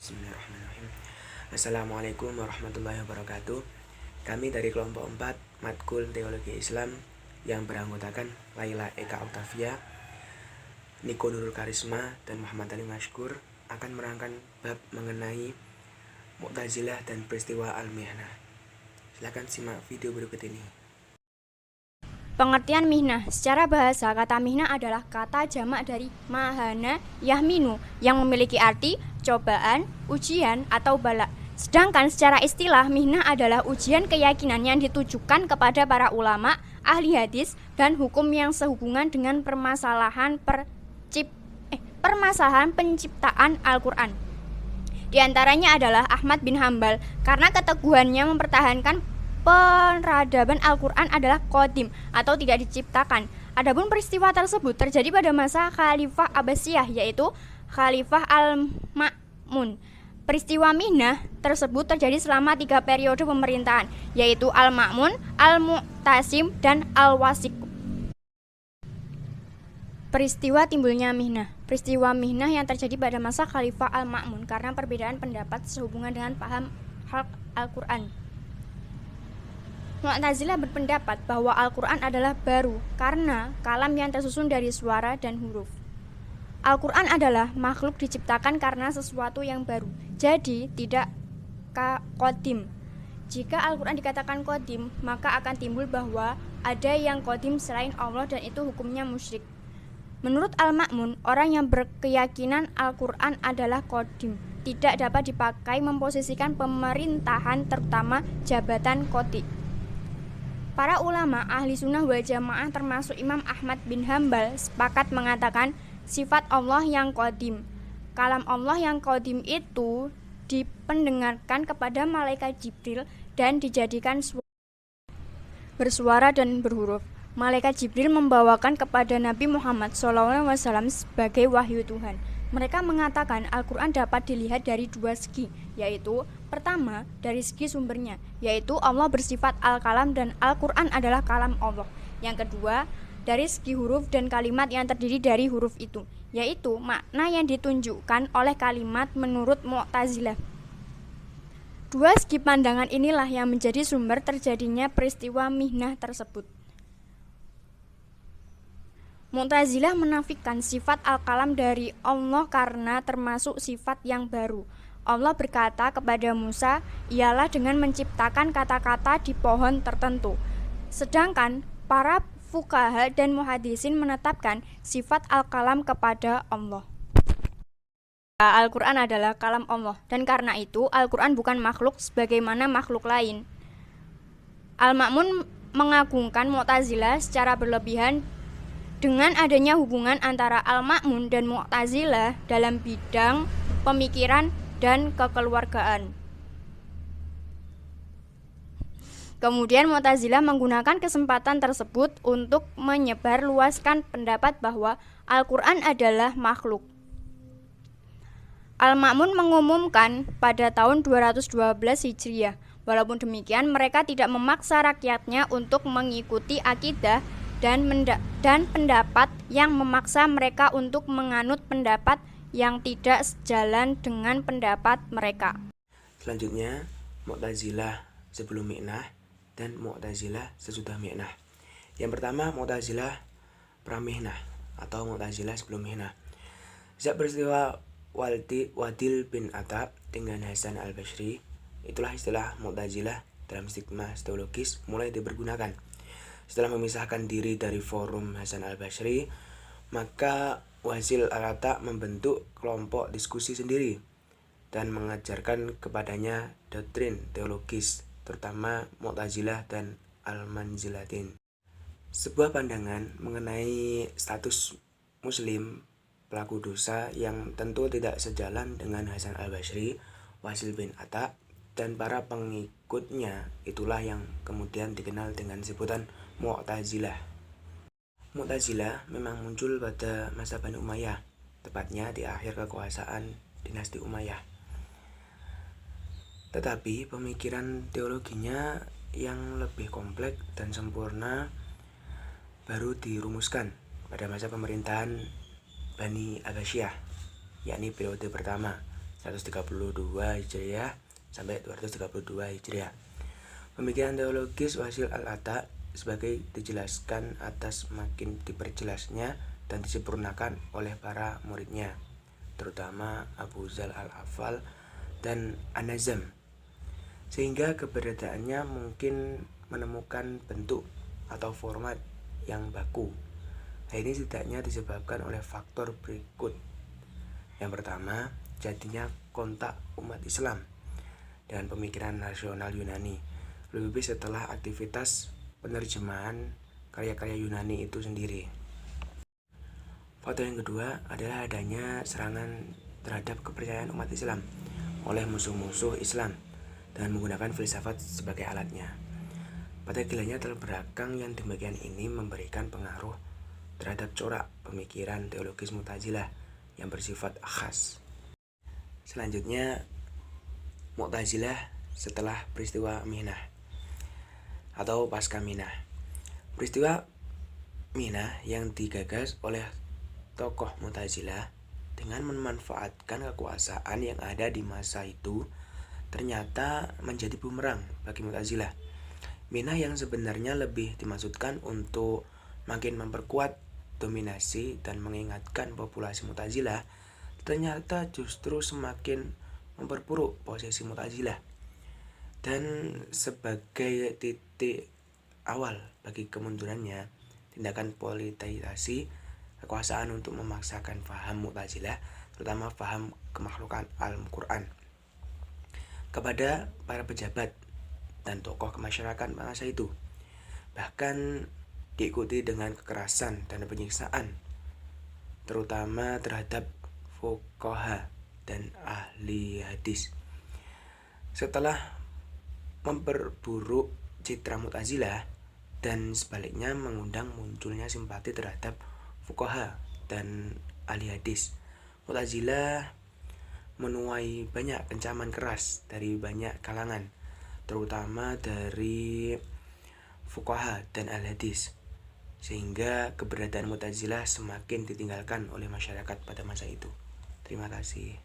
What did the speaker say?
Bismillahirrahmanirrahim. Assalamualaikum warahmatullahi wabarakatuh. Kami dari kelompok 4 Matkul Teologi Islam yang beranggotakan Laila Eka Octavia, Niko Nurul Karisma, dan Muhammad Ali Mashkur akan merangkan bab mengenai Mu'tazilah dan peristiwa Al-Mihnah. Silakan simak video berikut ini. Pengertian mihnah. Secara bahasa, kata mihnah adalah kata jamak dari mahana yahminu yang memiliki arti cobaan, ujian, atau bala. Sedangkan secara istilah, mihnah adalah ujian keyakinan yang ditujukan kepada para ulama, ahli hadis, dan hukum yang sehubungan dengan permasalahan penciptaan Al-Quran. Di antaranya adalah Ahmad bin Hambal, karena keteguhannya mempertahankan peradaban Al-Quran adalah qadim atau tidak diciptakan. Adapun peristiwa tersebut terjadi pada masa Khalifah Abbasiyah, yaitu Khalifah Al-Ma'mun. Peristiwa mihnah tersebut terjadi selama 3 periode pemerintahan, yaitu Al-Ma'mun, Al-Mu'tasim, dan Al-Wasiq. Peristiwa timbulnya mihnah. Peristiwa mihnah yang terjadi pada masa Khalifah Al-Ma'mun karena perbedaan pendapat sehubungan dengan paham hal Al-Quran. Mu'tazilah berpendapat bahwa Al-Quran adalah baru karena kalam yang tersusun dari suara dan huruf. Al-Quran adalah makhluk diciptakan karena sesuatu yang baru, jadi tidak qadim. Jika Al-Quran dikatakan qadim, maka akan timbul bahwa ada yang qadim selain Allah dan itu hukumnya musyrik. Menurut Al-Ma'mun, orang yang berkeyakinan Al-Quran adalah qadim tidak dapat dipakai memposisikan pemerintahan, terutama jabatan qadhi. Para ulama ahli sunnah wal jamaah termasuk Imam Ahmad bin Hambal sepakat mengatakan sifat Allah yang qadim. Kalam Allah yang qadim itu dipendengarkan kepada malaikat Jibril dan dijadikan bersuara dan berhuruf. Malaikat Jibril membawakan kepada Nabi Muhammad SAW sebagai wahyu Tuhan. Mereka mengatakan Al-Quran dapat dilihat dari 2 segi, yaitu pertama, dari segi sumbernya, yaitu Allah bersifat Al-Kalam dan Al-Quran adalah kalam Allah. Yang kedua, dari segi huruf dan kalimat yang terdiri dari huruf itu, yaitu makna yang ditunjukkan oleh kalimat menurut Mu'tazilah. 2 segi pandangan inilah yang menjadi sumber terjadinya peristiwa mihnah tersebut. Mu'tazilah menafikan sifat Al-Kalam dari Allah karena termasuk sifat yang baru. Allah berkata kepada Musa, ialah dengan menciptakan kata-kata di pohon tertentu. Sedangkan para fuqaha dan muhaddisin menetapkan sifat Al-Kalam kepada Allah. Al-Quran adalah kalam Allah, dan karena itu Al-Quran bukan makhluk sebagaimana makhluk lain. Al-Ma'mun mengagungkan Mu'tazilah secara berlebihan dengan adanya hubungan antara Al-Ma'mun dan Mu'tazilah dalam bidang pemikiran dan kekeluargaan. Kemudian Mu'tazilah menggunakan kesempatan tersebut untuk menyebarluaskan pendapat bahwa Al-Quran adalah makhluk. Al-Ma'mun mengumumkan pada tahun 212 Hijriah. Walaupun demikian, mereka tidak memaksa rakyatnya untuk mengikuti akidah dan pendapat yang memaksa mereka untuk menganut pendapat yang tidak sejalan dengan pendapat mereka. Selanjutnya, Mu'tazilah sebelum mihnah dan Mu'tazilah sesudah mihnah. Yang pertama, Mu'tazilah pramihnah atau Mu'tazilah sebelum mihnah. Sejak peristiwa Wadil bin Attab dengan Hasan al-Basri, itulah istilah Mu'tazilah dalam stigma teologis mulai dipergunakan. Setelah memisahkan diri dari forum Hasan al-Basri, maka Wasil al-Attab membentuk kelompok diskusi sendiri dan mengajarkan kepadanya doktrin teologis, terutama Mu'tazilah dan Al-Manzilatin. Sebuah pandangan mengenai status muslim pelaku dosa yang tentu tidak sejalan dengan Hasan al-Basri, Wasil bin Attab, dan para pengikutnya, itulah yang kemudian dikenal dengan sebutan Mu'tazilah. Mu'tazilah memang muncul pada masa Bani Umayyah, tepatnya di akhir kekuasaan dinasti Umayyah. Tetapi pemikiran teologinya yang lebih kompleks dan sempurna baru dirumuskan pada masa pemerintahan Bani Abbasiyah, yakni periode pertama 132 Hijriah sampai 232 Hijriah. Pemikiran teologis Wasil al-Atta sebagai dijelaskan atas makin diperjelasnya dan disempurnakan oleh para muridnya, terutama Abu Zal al-Affal dan An-Nazm, sehingga keberadaannya mungkin menemukan bentuk atau format yang baku. Hal ini setidaknya disebabkan oleh faktor berikut. Yang pertama, jadinya kontak umat Islam dengan pemikiran nasional Yunani, lebih setelah aktivitas penerjemahan karya-karya Yunani itu sendiri. Faktor yang kedua adalah adanya serangan terhadap kepercayaan umat Islam oleh musuh-musuh Islam dengan menggunakan filsafat sebagai alatnya. Pada gilanya terbelakang yang demikian ini memberikan pengaruh terhadap corak pemikiran teologis Mu'tazilah yang bersifat khas. Selanjutnya, Mu'tazilah setelah peristiwa Minah atau pasca Minah. Peristiwa Minah yang digagas oleh tokoh Mu'tazilah dengan memanfaatkan kekuasaan yang ada di masa itu ternyata menjadi bumerang bagi Mu'tazilah. Minah yang sebenarnya lebih dimaksudkan untuk makin memperkuat dominasi dan mengingatkan populasi Mu'tazilah ternyata justru semakin memperburuk posisi Mu'tazilah. Dan sebagai titik awal bagi kemundurannya, tindakan politisasi kekuasaan untuk memaksakan faham Mu'tazilah, terutama faham kemakhlukan Al-Quran, kepada para pejabat dan tokoh masyarakat masa itu, bahkan diikuti dengan kekerasan dan penyiksaan, terutama terhadap fuqaha dan ahli hadis. Setelah memperburuk citra Mu'tazilah dan sebaliknya mengundang munculnya simpati terhadap fuqaha dan ahli hadis, Mu'tazilah menuai banyak ancaman keras dari banyak kalangan, terutama dari fuqaha dan ahli hadis, sehingga keberadaan Mu'tazilah semakin ditinggalkan oleh masyarakat pada masa itu. Terima kasih.